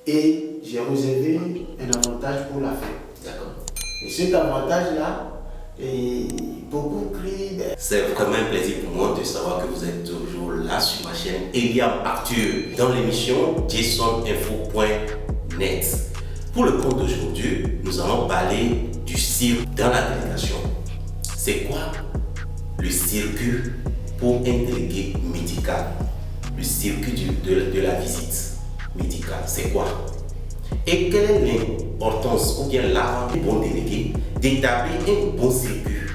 Et j'ai réservé un avantage pour la fin. D'accord. Et cet avantage-là, beaucoup crient. C'est vraiment un plaisir pour moi de savoir que vous êtes toujours là sur ma chaîne Eliam Arthur dans l'émission JSONinfo.net. Pour le compte d'aujourd'hui, nous allons parler du cirque dans la délégation. C'est quoi le circuit pour un délégué médical? Le circuit de la visite médicale, c'est quoi? Et quelle est l'importance ou bien l'avantage du bon délégué d'établir un bon circuit?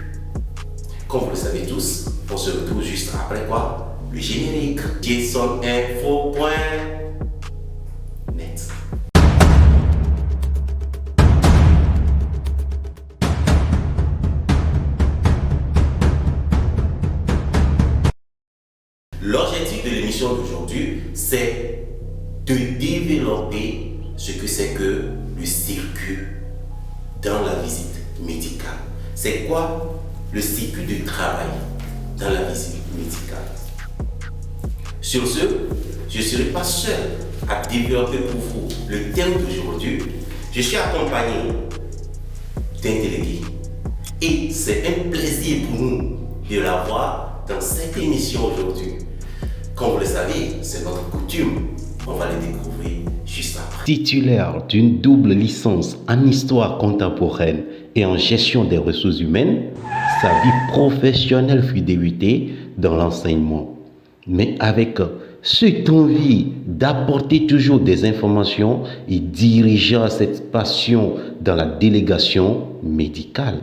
Comme vous le savez tous, on se retrouve juste après quoi? Le générique JSONinfo.net. L'objectif de l'émission d'aujourd'hui, c'est de développer ce que c'est que le circuit dans la visite médicale. C'est quoi le circuit de travail dans la visite médicale? Sur ce, je ne serai pas seul à développer pour vous le thème d'aujourd'hui. Je suis accompagné d'un délégué et c'est un plaisir pour nous de l'avoir dans cette émission aujourd'hui. Comme vous le savez, c'est notre coutume. On va le découvrir juste après. Titulaire d'une double licence en histoire contemporaine et en gestion des ressources humaines, sa vie professionnelle fut débutée dans l'enseignement. Mais avec cette envie d'apporter toujours des informations et dirigeant cette passion dans la délégation médicale.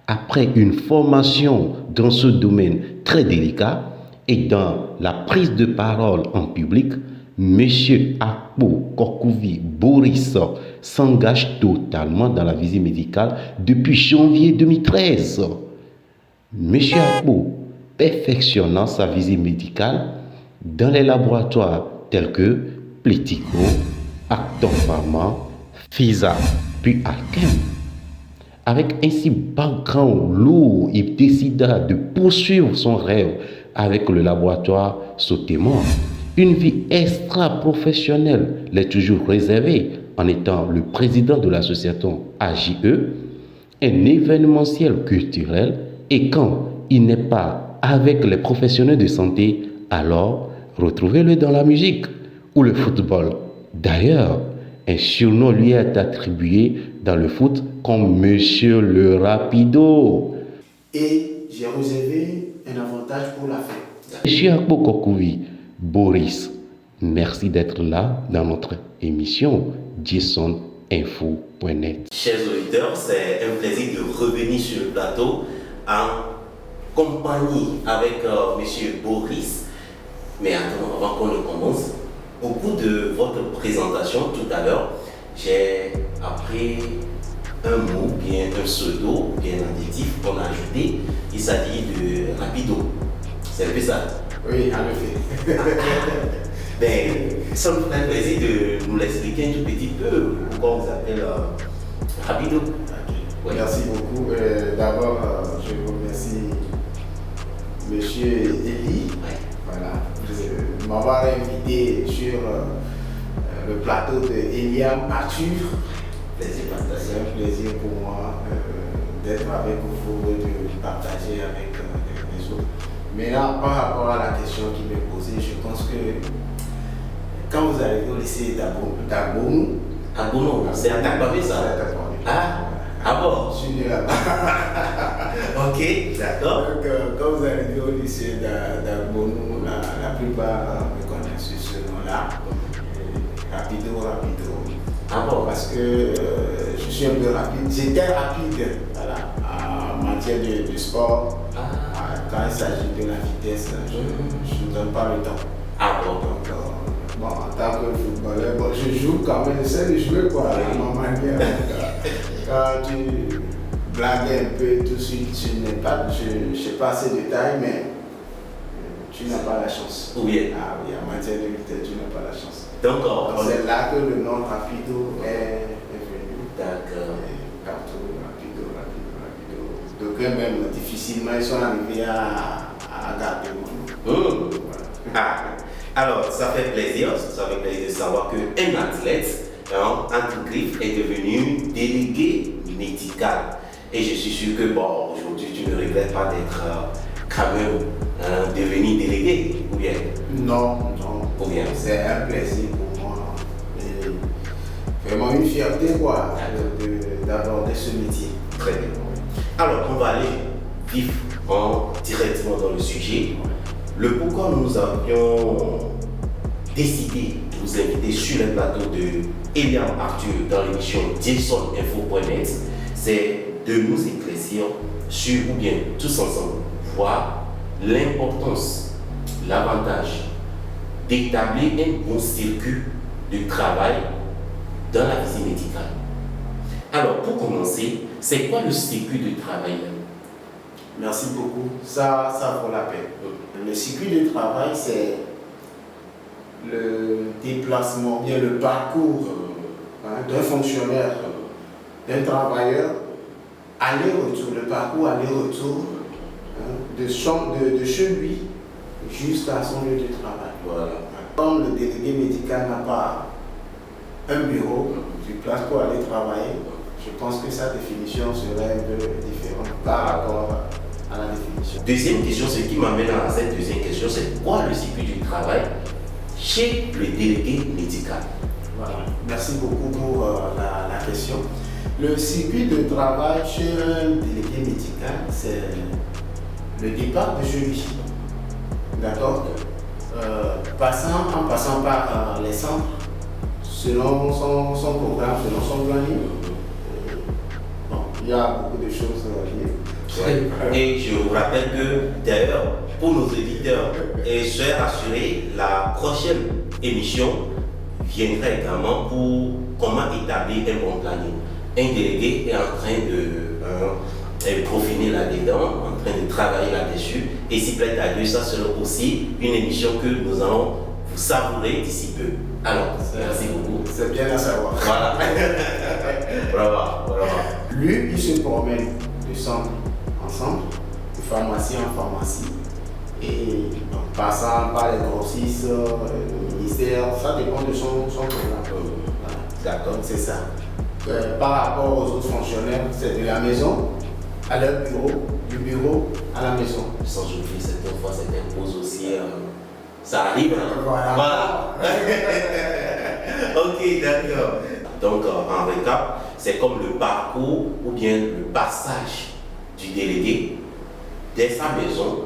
Après une formation dans ce domaine très délicat et dans la prise de parole en public, Monsieur Akpo Korkouvi Boris s'engage totalement dans la visite médicale depuis janvier 2013. Monsieur Akpo perfectionnant sa visite médicale dans les laboratoires tels que Pletico, Acton Pharma, FISA, puis Alchem. Avec un si background lourd, il décida de poursuivre son rêve avec le laboratoire Sotémon. Une vie extra-professionnelle l'est toujours réservée en étant le président de l'association AJE, un événementiel culturel, et quand il n'est pas avec les professionnels de santé, alors retrouvez-le dans la musique ou le football. D'ailleurs, un surnom lui est attribué dans le foot comme Monsieur le Rapido. Et j'ai réservé un avantage pour la fin. Monsieur Akpo Korkouvi Boris, merci d'être là dans notre émission JSONinfo.net. Chers auditeurs, c'est un plaisir de revenir sur le plateau en compagnie avec Monsieur Boris. Mais attends, avant qu'on ne commence, au cours de votre présentation tout à l'heure, j'ai appris un mot, bien un pseudo, bien un adjectif qu'on a ajouté. Il s'agit de rapido. C'est un peu ça. Oui, en effet. Ben, ça me fait un plaisir de nous l'expliquer un tout petit peu pourquoi on vous appelle rapido. Okay. Ouais. Merci beaucoup. D'abord, je vous remercie, Monsieur Eli, Ouais. voilà, de m'avoir invité sur le plateau de Eliam Arthur. Plaisir partagé. C'est un plaisir pour moi d'être avec vous et de partager avec les autres. Maintenant, par rapport à la question qui m'est posée, je pense que quand vous arrivez au lycée d'Agbonou, C'est un Takbavé ça? Ah bon? Je suis né là-bas. Ok, d'accord. Donc, quand vous arrivez au lycée d'Agbonou, la plupart me connaissent sur ce nom-là. Rapido. Ah bon? Parce que je suis un peu rapide. J'étais rapide, voilà, en matière de sport. Quand il s'agit de la vitesse, je ne donne pas le temps. Ah bon? Donc, bon, en tant que footballeur, bon, je joue quand même, j'essaie de jouer quoi, à ma manière. Quand tu blagues un peu, tout de suite, je n'ai pas, je sais pas assez de taille, mais tu n'as pas la chance. Oui. Ah oui, en matière de vitesse, tu n'as pas la chance. Donc, C'est là que le nom Rapido est venu. D'accord. Partout, Rapido. Donc, même difficilement, ils sont arrivés à garder mon nom. Voilà. Ah, alors, ça fait plaisir de savoir qu'un athlète entre griffes, est devenu délégué médical. Et je suis sûr que bon, aujourd'hui, tu ne regrettes pas d'être quand même devenu délégué, ou bien? Non, non. Ou bien? C'est un plaisir pour moi. Et vraiment une fierté quoi, d'aborder ce métier. Très bien. Alors, on va aller vif directement dans le sujet. Le pourquoi nous avions décidé de vous inviter sur le plateau de Eliam Arthur dans l'émission JaysonInfo.net, c'est de nous éclaircir sur, ou bien tous ensemble, voir l'importance, l'avantage d'établir un bon circuit de travail dans la visite médicale. Alors, pour commencer, c'est quoi le circuit de travail? Merci beaucoup. Ça vaut la peine. Le circuit de travail, c'est le déplacement, bien le parcours d'un fonctionnaire, d'un travailleur, aller-retour, le parcours aller-retour de chez lui jusqu'à son lieu de travail. Voilà. Comme le délégué médical n'a pas un bureau sur place pour aller travailler, je pense que sa définition serait un peu différente par rapport à la définition. Deuxième question, ce qui m'amène à cette deuxième question, c'est quoi le circuit du travail chez le délégué médical? Voilà. Merci beaucoup pour la question. Le circuit de travail chez un délégué médical, c'est le départ de chez lui. D'accord? En passant par les centres, selon son programme, selon son planning. Bon, il y a beaucoup de choses liées. Et je vous rappelle que, d'ailleurs, pour nos éditeurs, et soyez rassurés, la prochaine émission viendra également pour comment établir un bon planning. Un délégué est en train de profiner là-dedans, en train de travailler là-dessus. Et s'il plaît à Dieu, ça sera aussi une émission que nous allons vous savourer d'ici peu. Alors, merci beaucoup. C'est bien à savoir. Voilà. Voilà. Lui, il se promène de centre en centre, de pharmacie en pharmacie. Et en passant par les grossistes, le ministère, ça dépend de son programme. Voilà. D'accord. Donc c'est ça. Par rapport aux autres fonctionnaires, c'est de la maison à leur bureau, du bureau à la maison. Sans oublier, certaines fois, certaines pauses aussi, ça arrive. Hein? Voilà. Ok, d'accord. Donc, en récap, c'est comme le parcours ou bien le passage du délégué dès sa maison,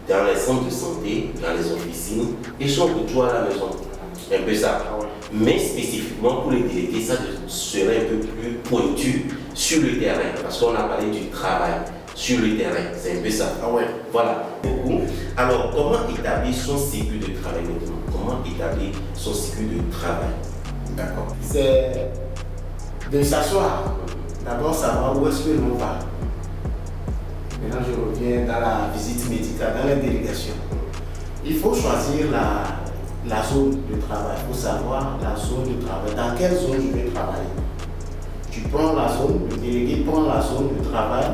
dans les centres de santé, dans les officines, et son retour à la maison. Un peu ça. Mais spécifiquement pour les délégués, ça serait un peu plus pointu sur le terrain, parce qu'on a parlé du travail sur le terrain. C'est un peu ça. Ah ouais. Voilà. Alors, comment établir son cycle de travail maintenant? Comment établir son cycle de travail? D'accord. C'est de s'asseoir. D'abord, savoir où est-ce que l'on va. Maintenant, je reviens dans la visite médicale, dans la délégation. Il faut choisir la zone de travail. Il faut savoir la zone de travail. Dans quelle zone je vais travailler? Tu prends la zone, le délégué prend la zone de travail.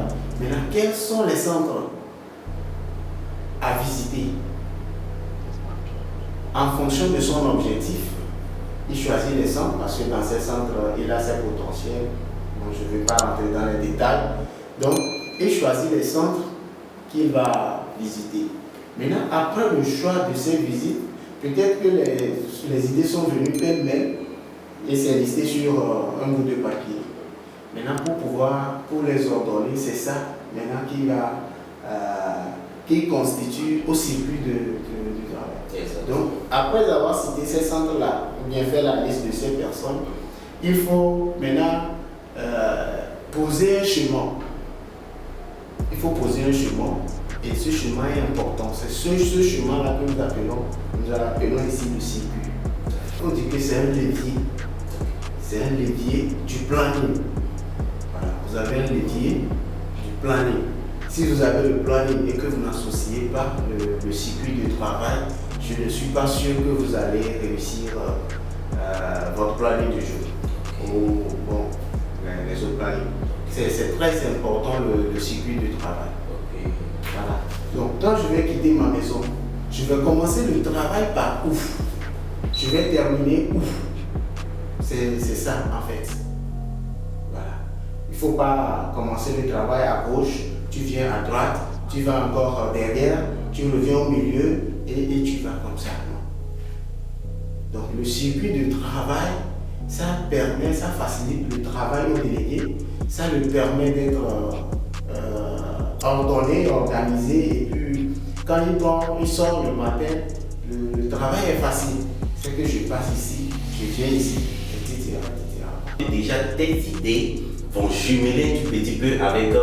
Maintenant, quels sont les centres à visiter? En fonction de son objectif, il choisit les centres parce que dans ces centres, il a ses potentiels. Donc, je ne vais pas rentrer dans les détails. Donc, il choisit les centres qu'il va visiter. Maintenant, après le choix de ces visites, peut-être que les idées sont venues pêle-mêle et c'est listé sur un bout de papier. Maintenant, pour les ordonner, c'est ça maintenant qui constitue au circuit du travail. Donc, après avoir cité ces centres-là, ou bien fait la liste de ces personnes, il faut maintenant poser un chemin. Il faut poser un chemin et ce chemin est important. C'est ce chemin-là que nous appelons ici le circuit. On dit que c'est un levier. C'est un levier du planning. Voilà, vous avez un levier du planning. Si vous avez le planning et que vous n'associez pas le circuit de travail, je ne suis pas sûr que vous allez réussir votre planning du jour. Ou bon, les autres plannings. C'est très important le circuit de travail. Okay. Voilà. Donc quand je vais quitter ma maison, je vais commencer le travail par où? Je vais terminer où? C'est ça en fait. Voilà. Il ne faut pas commencer le travail à gauche, tu viens à droite, tu vas encore derrière, tu reviens au milieu et tu vas comme ça. Non. Donc le circuit de travail, ça permet, ça facilite le travail au délégué, ça lui permet d'être ordonné, organisé, et puis quand il sort le matin, le travail est facile. C'est que je passe ici, je viens ici, etc. Déjà, tes idées vont jumeler un petit peu avec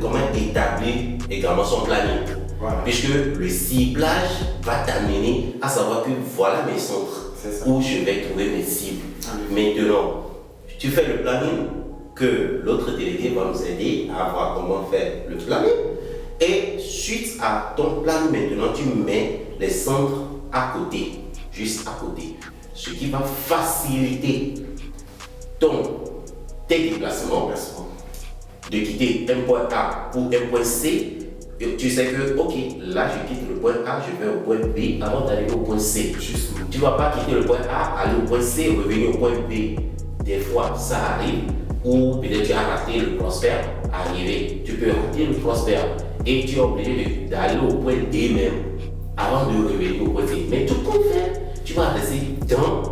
comment établir également son planning. Voilà. Puisque le ciblage va t'amener à savoir que voilà mes centres où je vais trouver mes cibles. Maintenant, tu fais le planning que l'autre délégué va nous aider à voir comment faire le planning. Et suite à ton plan, maintenant, tu mets les centres à côté, juste à côté. Ce qui va faciliter tes déplacements, de quitter un point A pour un point C. Tu sais que, ok, là je quitte le point A, je vais au point B avant d'arriver au point C. Justement. Tu ne vas pas quitter le point A, aller au point C, revenir au point B. Des fois, ça arrive, ou peut-être tu as raté le prospère, arriver. Tu peux rater le prospère et tu es obligé d'aller au point D même avant de revenir au point C. Mais tout compte fait, tu vas rester dans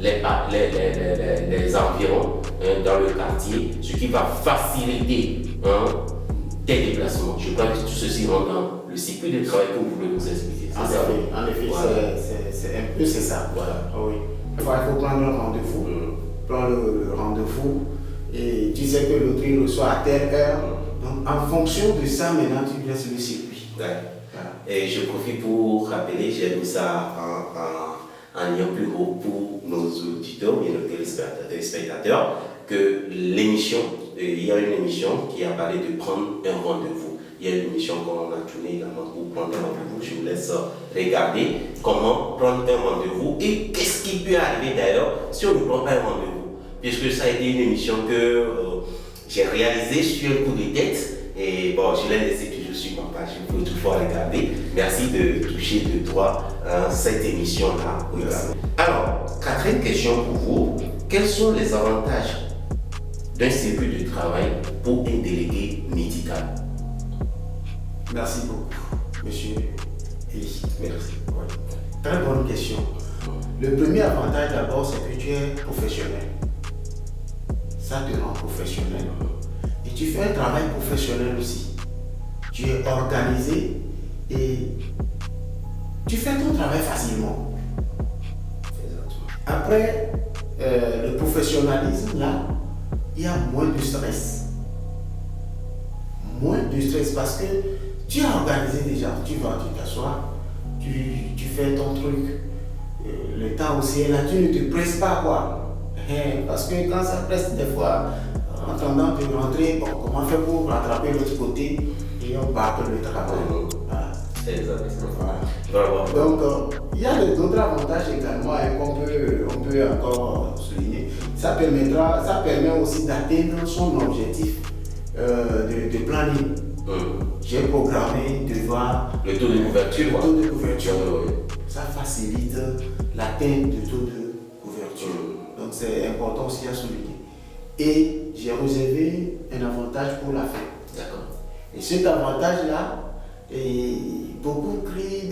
les environs, dans le quartier, ce qui va faciliter tes déplacements. Je crois que tout ceci rentre dans le circuit de travail que vous voulez nous expliquer. En effet, voilà. C'est un peu ça. Voilà. Oui. Il faut prendre un rendez-vous, prendre le rendez-vous, et tu sais que l'autre il reçoit à telle heure. Donc en fonction de ça, maintenant tu laisses le circuit. Ouais. Voilà. Et je profite pour rappeler, j'ai mis ça en lien plus haut pour nos auditeurs et nos téléspectateurs, que l'émission, il y a une émission qui a parlé de prendre un rendez-vous. Il y a une émission qu'on a tournée également pour prendre un rendez-vous. Je vous laisse regarder comment prendre un rendez-vous et qu'est-ce qui peut arriver d'ailleurs si on ne prend pas un rendez-vous. Puisque ça a été une émission que j'ai réalisée sur un coup de tête et bon, je l'ai laissé toujours sur ma page. Vous pouvez toutefois regarder. Merci de toucher de toi cette émission-là. Alors, quatrième question pour vous. Quels sont les avantages d'un circuit de travail pour un délégué médical? Merci beaucoup, monsieur Eli. Merci. Ouais. Très bonne question. Le premier avantage d'abord, c'est que tu es professionnel. Ça te rend professionnel. Et tu fais un travail professionnel aussi. Tu es organisé et tu fais ton travail facilement. Après, le professionnalisme, là, il y a moins de stress. Moins de stress parce que tu as organisé déjà. Tu vas, tu t'assois, tu fais ton truc. Le temps aussi est là, tu ne te presses pas quoi. Parce que quand ça presse des fois, en attendant de rentrer, bon, comment faire pour rattraper l'autre côté et on part le travail. Voilà. Voilà. Donc, il y a d'autres avantages également qu'on peut encore souligner. Ça permet aussi d'atteindre son objectif de planning. J'ai programmé de voir le taux de couverture. Le taux de couverture. Ça facilite l'atteinte du taux de couverture. Donc c'est important aussi à souligner. Et j'ai réservé un avantage pour la fin. D'accord. Et cet avantage-là, beaucoup crient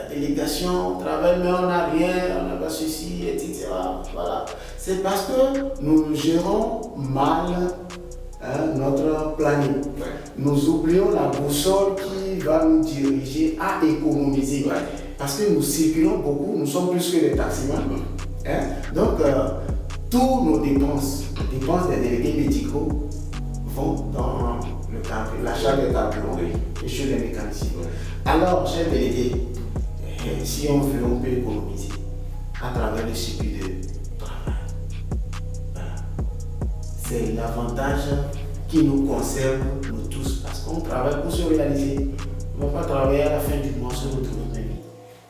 délégation, travail, mais on n'a rien, on n'a pas ceci, etc. Voilà. C'est parce que nous gérons mal notre planning. Ouais. Nous oublions la boussole qui va nous diriger à économiser. Ouais. Parce que nous circulons beaucoup, nous sommes plus que des taximans. Donc, tous nos dépenses des délégués médicaux vont dans l'achat des carburants et chez les mécaniciens. Alors, chers délégués, si on veut, on peut économiser à travers le circuit de travail. Voilà. C'est l'avantage qui nous concerne, nous tous, parce qu'on travaille pour se réaliser. On ne va pas travailler à la fin du mois sur notre vie.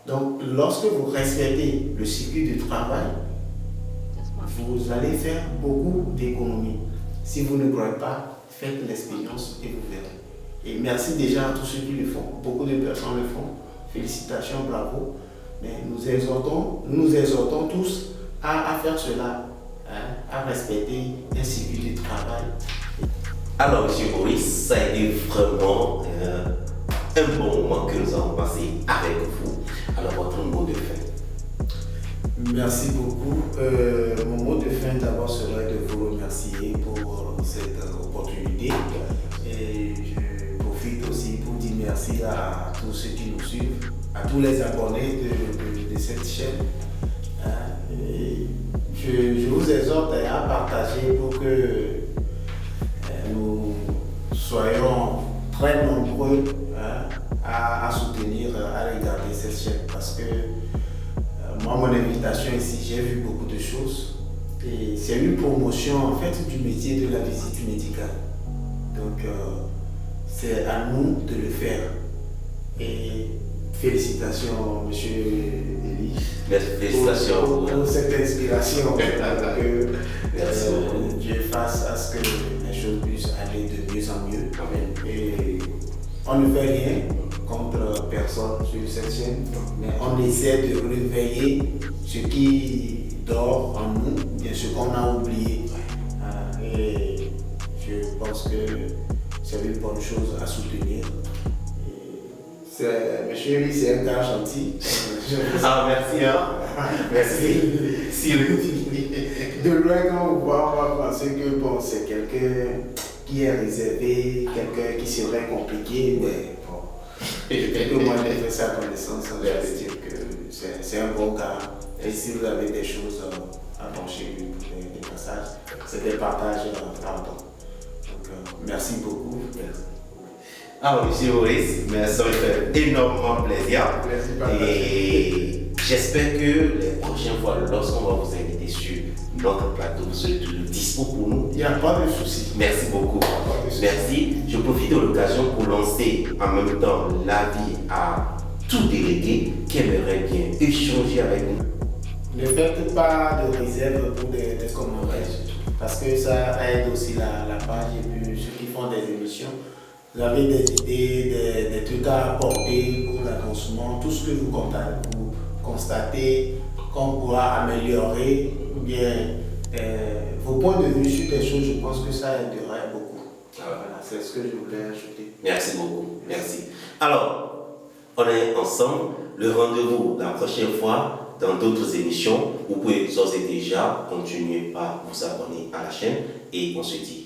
Donc, lorsque vous respectez le circuit de travail, vous allez faire beaucoup d'économies. Si vous ne croyez pas, faites l'expérience et vous verrez. Et merci déjà à tous ceux qui le font. Beaucoup de personnes le font. Félicitations, bravo. Mais nous exhortons tous à faire cela, hein, à respecter un circuit de travail. Alors, monsieur Maurice, ça a été vraiment un bon moment que nous avons passé avec vous. Alors, votre mot de fin. Merci beaucoup. Mon mot de fin d'abord serait de vous remercier pour cette opportunité. Et je profite aussi pour dire merci à tous ceux qui nous suivent, à tous les abonnés de cette chaîne. Et je vous exhorte à partager pour que nous soyons très nombreux à soutenir, à regarder cette chaîne. Parce que moi, mon invitation ici, j'ai vu beaucoup de choses. Et c'est une promotion en fait du métier de la visite médicale. Donc, c'est à nous de le faire. Et félicitations, monsieur Elie. Félicitations pour cette inspiration. Que Dieu fasse à ce que les choses puissent aller de mieux en mieux. Amen. Et on ne fait rien contre personne sur cette chaîne, mais on essaie de réveiller ce qui dort en nous, bien ce qu'on a oublié. Et je pense que c'est une bonne chose à soutenir. Monsieur Elie, c'est un gars gentil. Ah, merci, hein. Merci. De loin, quand on voit, on va penser que bon, c'est quelqu'un qui est réservé, quelqu'un qui serait compliqué, mais bon. Dès que moi j'ai fait sa connaissance, je vais dire que c'est un bon gars. Et si vous avez des choses à pencher lui, des passages, c'est des partages pardon. Donc, merci beaucoup. Merci. Alors, monsieur Maurice, ça me fait énormément plaisir. Et j'espère que les prochaines fois, lorsqu'on va vous inviter sur notre plateau, vous serez toujours dispo pour nous. Il n'y a pas de souci. Merci beaucoup. Merci. Je profite de l'occasion pour lancer en même temps l'avis à tout délégué qui aimerait bien échanger avec nous. Ne faites pas de réserve pour des commentaires, parce que ça aide aussi la page et puis ceux qui font des émissions. Vous avez des idées, des trucs à apporter pour l'avancement, tout ce que vous constatez qu'on pourra améliorer, ou bien vos points de vue sur des choses, je pense que ça aiderait beaucoup. Voilà, c'est ce que je voulais ajouter. Merci beaucoup, merci. Alors, on est ensemble. Le rendez-vous la prochaine fois dans d'autres émissions. Vous pouvez d'ores et déjà continuer par vous abonner à la chaîne et on se dit